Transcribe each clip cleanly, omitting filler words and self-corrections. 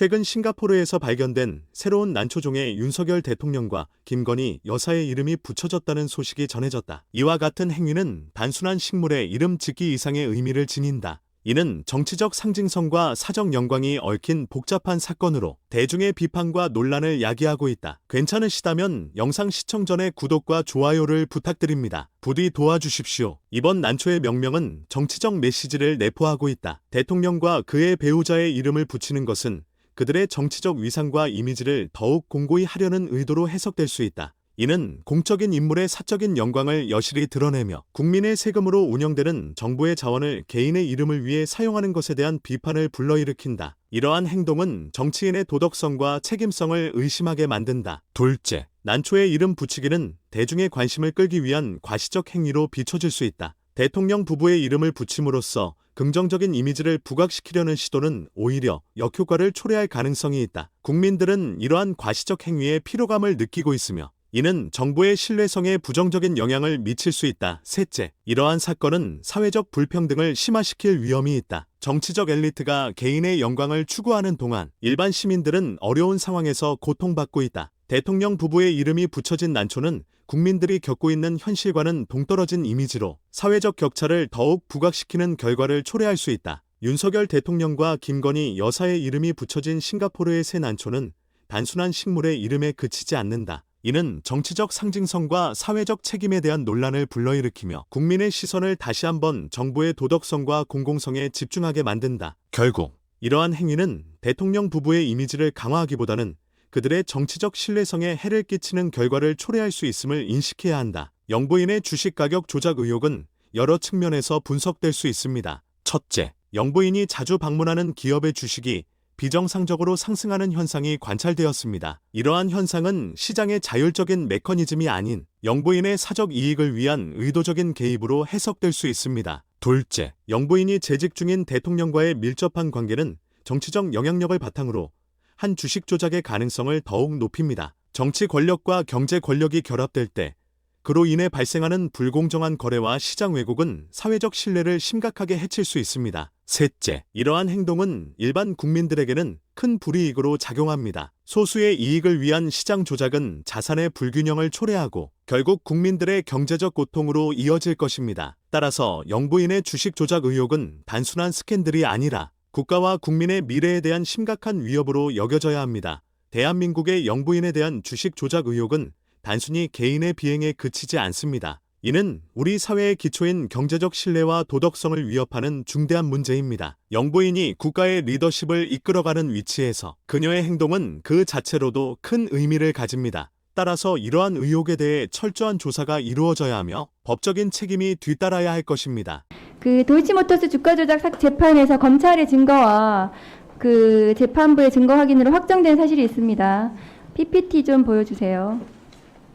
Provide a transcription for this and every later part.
최근 싱가포르에서 발견된 새로운 난초종에 윤석열 대통령과 김건희 여사의 이름이 붙여졌다는 소식이 전해졌다. 이와 같은 행위는 단순한 식물의 이름 짓기 이상의 의미를 지닌다. 이는 정치적 상징성과 사적 영광이 얽힌 복잡한 사건으로 대중의 비판과 논란을 야기하고 있다. 괜찮으시다면 영상 시청 전에 구독과 좋아요를 부탁드립니다. 부디 도와주십시오. 이번 난초의 명명은 정치적 메시지를 내포하고 있다. 대통령과 그의 배우자의 이름을 붙이는 것은 그들의 정치적 위상과 이미지를 더욱 공고히 하려는 의도로 해석될 수 있다. 이는 공적인 인물의 사적인 영광을 여실히 드러내며 국민의 세금으로 운영되는 정부의 자원을 개인의 이름을 위해 사용하는 것에 대한 비판을 불러일으킨다. 이러한 행동은 정치인의 도덕성과 책임성을 의심하게 만든다. 둘째, 난초의 이름 붙이기는 대중의 관심을 끌기 위한 과시적 행위로 비춰질 수 있다. 대통령 부부의 이름을 붙임으로써 긍정적인 이미지를 부각시키려는 시도는 오히려 역효과를 초래할 가능성이 있다. 국민들은 이러한 과시적 행위에 피로감을 느끼고 있으며 이는 정부의 신뢰성에 부정적인 영향을 미칠 수 있다. 셋째, 이러한 사건은 사회적 불평등을 심화시킬 위험이 있다. 정치적 엘리트가 개인의 영광을 추구하는 동안 일반 시민들은 어려운 상황에서 고통받고 있다. 대통령 부부의 이름이 붙여진 난초는 국민들이 겪고 있는 현실과는 동떨어진 이미지로 사회적 격차를 더욱 부각시키는 결과를 초래할 수 있다. 윤석열 대통령과 김건희 여사의 이름이 붙여진 싱가포르의 새 난초는 단순한 식물의 이름에 그치지 않는다. 이는 정치적 상징성과 사회적 책임에 대한 논란을 불러일으키며 국민의 시선을 다시 한번 정부의 도덕성과 공공성에 집중하게 만든다. 결국 이러한 행위는 대통령 부부의 이미지를 강화하기보다는 그들의 정치적 신뢰성에 해를 끼치는 결과를 초래할 수 있음을 인식해야 한다. 영부인의 주식 가격 조작 의혹은 여러 측면에서 분석될 수 있습니다. 첫째, 영부인이 자주 방문하는 기업의 주식이 비정상적으로 상승하는 현상이 관찰되었습니다. 이러한 현상은 시장의 자율적인 메커니즘이 아닌 영부인의 사적 이익을 위한 의도적인 개입으로 해석될 수 있습니다. 둘째, 영부인이 재직 중인 대통령과의 밀접한 관계는 정치적 영향력을 바탕으로 한 주식 조작의 가능성을 더욱 높입니다. 정치 권력과 경제 권력이 결합될 때 그로 인해 발생하는 불공정한 거래와 시장 왜곡은 사회적 신뢰를 심각하게 해칠 수 있습니다. 셋째, 이러한 행동은 일반 국민들에게는 큰 불이익으로 작용합니다. 소수의 이익을 위한 시장 조작은 자산의 불균형을 초래하고 결국 국민들의 경제적 고통으로 이어질 것입니다. 따라서 영부인의 주식 조작 의혹은 단순한 스캔들이 아니라 국가와 국민의 미래에 대한 심각한 위협으로 여겨져야 합니다. 대한민국의 영부인에 대한 주식 조작 의혹은 단순히 개인의 비행에 그치지 않습니다. 이는 우리 사회의 기초인 경제적 신뢰와 도덕성을 위협하는 중대한 문제입니다. 영부인이 국가의 리더십을 이끌어가는 위치에서 그녀의 행동은 그 자체로도 큰 의미를 가집니다. 따라서 이러한 의혹에 대해 철저한 조사가 이루어져야 하며 법적인 책임이 뒤따라야 할 것입니다. 그 도이치모터스 주가 조작 재판에서 검찰의 증거와 그 재판부의 증거 확인으로 확정된 사실이 있습니다. PPT 좀 보여주세요.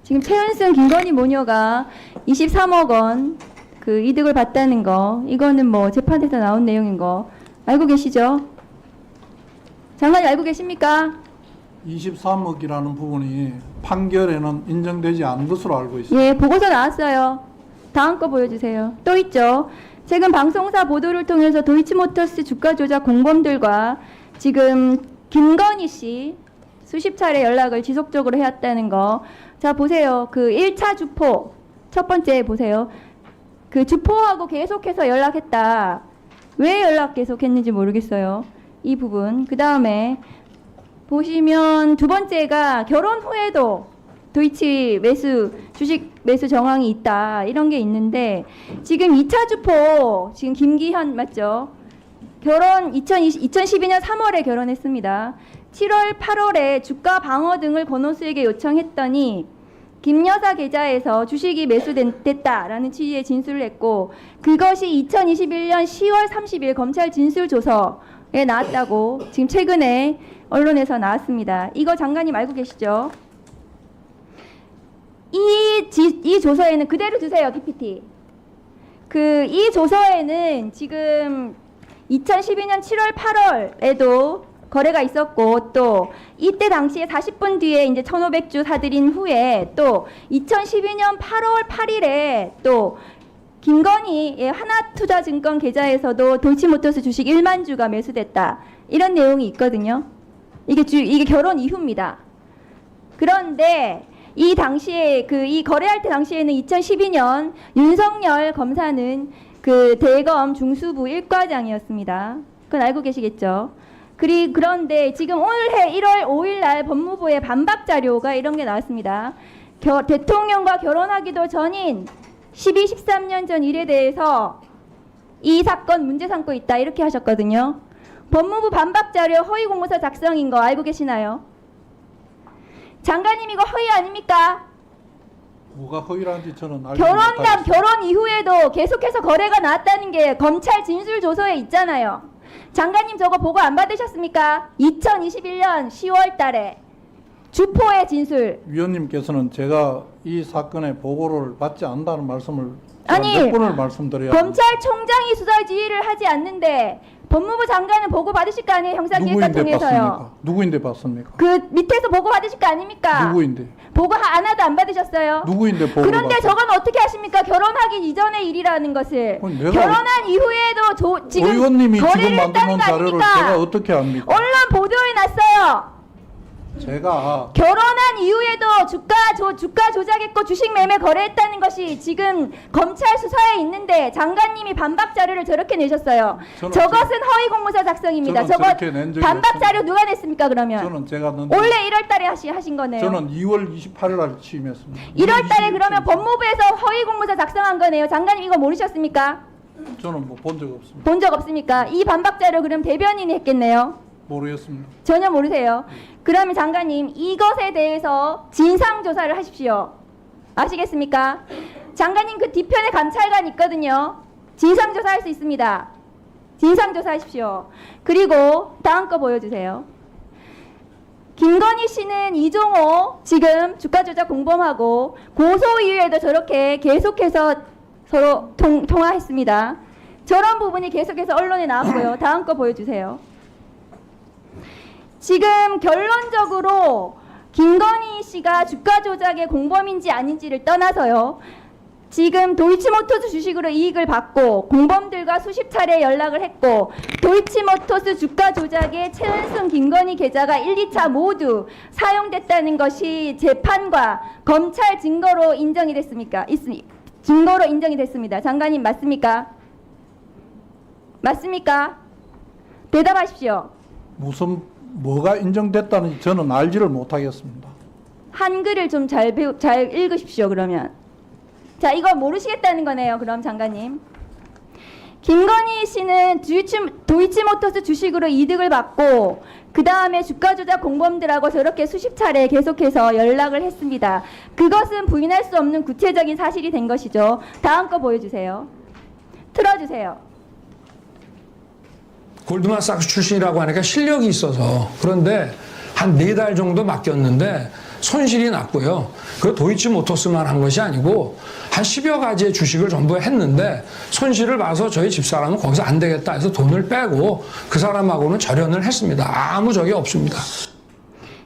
지금 최은승, 김건희 모녀가 23억 원 그 이득을 봤다는 거, 이거는 뭐 재판에서 나온 내용인 거 알고 계시죠? 장관님 알고 계십니까? 23억이라는 부분이 판결에는 인정되지 않은 것으로 알고 있습니다. 예, 보고서 나왔어요. 다음 거 보여주세요. 또 있죠. 최근 방송사 보도를 통해서 도이치모터스 주가 조작 공범들과 지금 김건희 씨 수십 차례 연락을 지속적으로 해왔다는 거. 자, 보세요. 그 1차 주포, 첫 번째 보세요. 그 주포하고 계속해서 연락했다. 왜 연락 계속했는지 모르겠어요. 이 부분. 그 다음에 보시면 두 번째가 결혼 후에도 도이치 매수, 주식 매수 정황이 있다. 이런 게 있는데 지금 2차 주포, 지금 김기현 맞죠? 결혼 2012년 3월에 결혼했습니다. 7월, 8월에 주가 방어 등을 권오수에게 요청했더니 김 여사 계좌에서 주식이 매수됐다라는 취지의 진술을 했고 그것이 2021년 10월 30일 검찰 진술조서에 나왔다고 지금 최근에 언론에서 나왔습니다. 이거 장관님 알고 계시죠? 이 조서에는 그대로 주세요, PPT. 이 조서에는 지금 2012년 7월, 8월에도 거래가 있었고 또 이때 당시에 40분 뒤에 이제 1,500주 사들인 후에 또 2012년 8월 8일에 또 김건희의 하나투자증권 계좌에서도 도이치모터스 주식 1만 주가 매수됐다. 이런 내용이 있거든요. 이게 결혼 이후입니다. 그런데 이 당시에 이 거래할 때 당시에는 2012년 윤석열 검사는 그 대검 중수부 1과장이었습니다. 그건 알고 계시겠죠? 그런데 지금 올해 1월 5일 날 법무부의 반박 자료가 이런 게 나왔습니다. 대통령과 결혼하기도 전인 12, 13년 전 일에 대해서 이 사건 문제 삼고 있다 이렇게 하셨거든요. 법무부 반박 자료 허위 공문서 작성인 거 알고 계시나요? 장관님 이거 허위 아닙니까? 뭐가 허위라는지 저는 알지 못하겠습니다. 결혼남 결혼 이후에도 계속해서 거래가 나왔다는 게 검찰 진술 조서에 있잖아요. 장관님 저거 보고 안 받으셨습니까? 2021년 10월 달에 주포의 진술. 위원님께서는 제가 이 사건의 보고를 받지 않는다는 말씀을 아니, 몇 번을 말씀드려야 합니까? 검찰총장이 수사 지휘를 하지 않는데 법무부 장관은 보고 받으실 거 아니에요? 형사기획과 통해서요. 누구인데 받습니까? 그 밑에서 보고 받으실 거 아닙니까? 누구인데? 보고 하나도 안 받으셨어요? 누구인데 보고 그런데 받습니까? 저건 어떻게 하십니까? 결혼하기 이전의 일이라는 것을. 그건 내가 결혼한 이후에도 지금 의원님이 지금 거래를 만든 했다는 거 자료를 아닙니까? 제가 어떻게 합니까? 언론 보도에 났어요. 제가 결혼한 이후에도 주가 조작했고 주식 매매 거래했다는 것이 지금 검찰 수사에 있는데 장관님이 반박 자료를 저렇게 내셨어요. 저것은 허위 공문서 작성입니다. 저는 저거 저렇게 낸 적이 반박 없습니다. 자료 누가 냈습니까 그러면? 저는 제가 넣은 올해 1월 달에 하신 거네요. 저는 2월 28일 날 취임했습니다. 1월 달에 그러면 법무부에서 허위 공문서 작성한 거네요. 장관님 이거 모르셨습니까? 저는 뭐 본 적 없습니다. 본 적 없습니까? 이 반박 자료 그럼 대변인이 했겠네요. 모르겠습니다. 전혀 모르세요. 그러면 장관님 이것에 대해서 진상 조사를 하십시오. 아시겠습니까? 장관님 그 뒤편에 감찰관 있거든요. 진상 조사할 수 있습니다. 진상 조사하십시오. 그리고 다음 거 보여주세요. 김건희 씨는 이종호 지금 주가 조작 공범하고 고소 이후에도 저렇게 계속해서 서로 통화했습니다. 저런 부분이 계속해서 언론에 나왔고요. 다음 거 보여주세요. 지금 결론적으로 김건희 씨가 주가 조작의 공범인지 아닌지를 떠나서요. 지금 도이치모터스 주식으로 이익을 받고 공범들과 수십 차례 연락을 했고 도이치모터스 주가 조작에 최은순, 김건희 계좌가 1, 2차 모두 사용됐다는 것이 재판과 검찰 증거로 인정이 됐습니까? 증거로 인정이 됐습니다. 장관님 맞습니까? 맞습니까? 대답하십시오. 뭐가 인정됐다는지 저는 알지를 못하겠습니다. 한글을 좀 잘 읽으십시오. 그러면 자 이거 모르시겠다는 거네요. 그럼 장관님 김건희 씨는 도이치모터스 주식으로 이득을 받고 그 다음에 주가 조작 공범들하고 저렇게 수십 차례 계속해서 연락을 했습니다. 그것은 부인할 수 없는 구체적인 사실이 된 것이죠. 다음 거 보여주세요. 틀어주세요. 골드만삭스 출신이라고 하니까 실력이 있어서 그런데 한 4달 정도 맡겼는데 손실이 났고요. 그 도이치모터스만 한 것이 아니고 한 10여 가지의 주식을 전부 했는데 손실을 봐서 저희 집사람은 거기서 안 되겠다 해서 돈을 빼고 그 사람하고는 절연을 했습니다. 아무 적이 없습니다.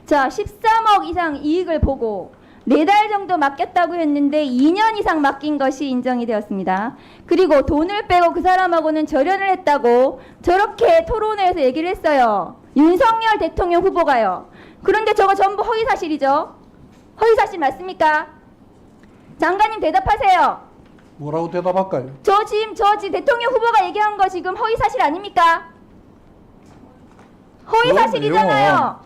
자, 13억 이상 이익을 보고 4달 정도 맡겼다고 했는데 2년 이상 맡긴 것이 인정이 되었습니다. 그리고 돈을 빼고 그 사람하고는 절연을 했다고 저렇게 토론회에서 얘기를 했어요. 윤석열 대통령 후보가요. 그런데 저거 전부 허위사실이죠. 허위사실 맞습니까? 장관님 대답하세요. 뭐라고 대답할까요? 저 지금 대통령 후보가 얘기한 거 지금 허위사실 아닙니까? 허위사실이잖아요.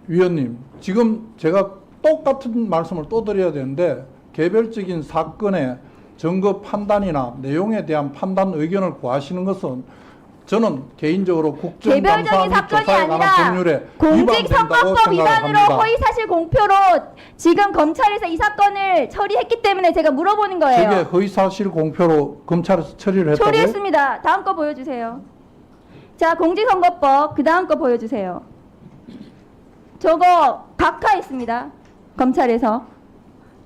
위원님, 지금 제가 똑같은 말씀을 또 드려야 되는데 개별적인 사건의 증거 판단이나 내용에 대한 판단 의견을 구하시는 것은 저는 개인적으로 국정감사 개별적인 및 사건이 조사에 관한 아니라 법률에 위반된다고 공직선거법 생각을 위반으로 합니다. 허위사실 공표로 지금 검찰에서 이 사건을 처리했기 때문에 제가 물어보는 거예요. 그게 허위사실 공표로 검찰에서 처리를 했다고요? 처리했습니다. 다음 거 보여주세요. 자, 공직선거법 그 다음 거 보여주세요. 저거 각하했습니다. 검찰에서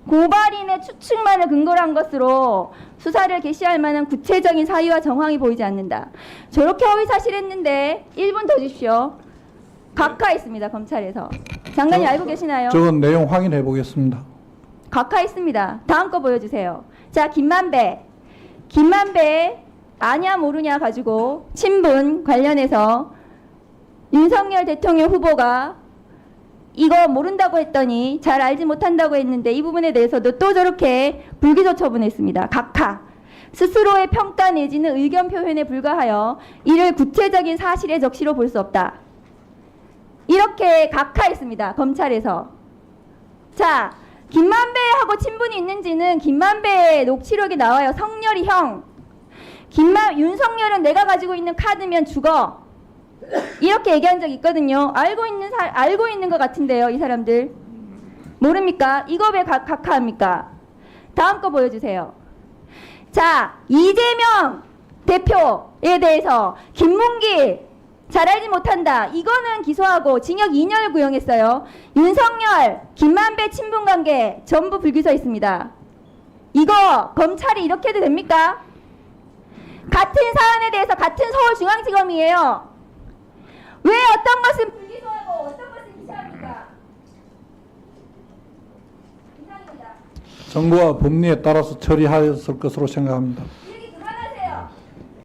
고발인의 추측만을 근거로 한 것으로 수사를 개시할 만한 구체적인 사유와 정황이 보이지 않는다. 저렇게 허위사실했는데 1분 더 주십시오. 각하했습니다. 검찰에서. 장관님 알고 계시나요? 저건 내용 확인해 보겠습니다. 각하했습니다. 다음 거 보여주세요. 자, 김만배 아냐 모르냐 가지고 친분 관련해서 윤석열 대통령 후보가 이거 모른다고 했더니 잘 알지 못한다고 했는데 이 부분에 대해서도 또 저렇게 불기소 처분했습니다. 각하. 스스로의 평가 내지는 의견 표현에 불과하여 이를 구체적인 사실의 적시로 볼 수 없다. 이렇게 각하했습니다. 검찰에서. 자, 김만배하고 친분이 있는지는 김만배의 녹취록이 나와요. 성렬이 형. 윤석열은 내가 가지고 있는 카드면 죽어. 이렇게 얘기한 적 있거든요. 알고 있는 것 같은데요, 이 사람들. 모릅니까? 이거 왜 각하합니까? 다음 거 보여주세요. 자, 이재명 대표에 대해서 김문기 잘 알지 못한다. 이거는 기소하고 징역 2년을 구형했어요. 윤석열, 김만배 친분관계 전부 불기소했습니다. 이거 검찰이 이렇게 해도 됩니까? 같은 사안에 대해서 같은 서울중앙지검이에요. 왜 어떤 것은 불기소하고 어떤 것은 기소합니까? 이상입니다. 정부와 법리에 따라서 처리하였을 것으로 생각합니다. 얘기 그만하세요.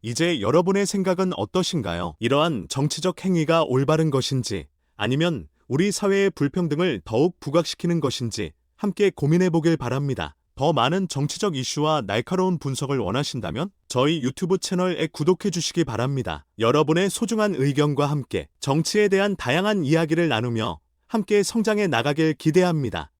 이제 여러분의 생각은 어떠신가요? 이러한 정치적 행위가 올바른 것인지 아니면 우리 사회의 불평등을 더욱 부각시키는 것인지 함께 고민해 보길 바랍니다. 더 많은 정치적 이슈와 날카로운 분석을 원하신다면 저희 유튜브 채널에 구독해 주시기 바랍니다. 여러분의 소중한 의견과 함께 정치에 대한 다양한 이야기를 나누며 함께 성장해 나가길 기대합니다.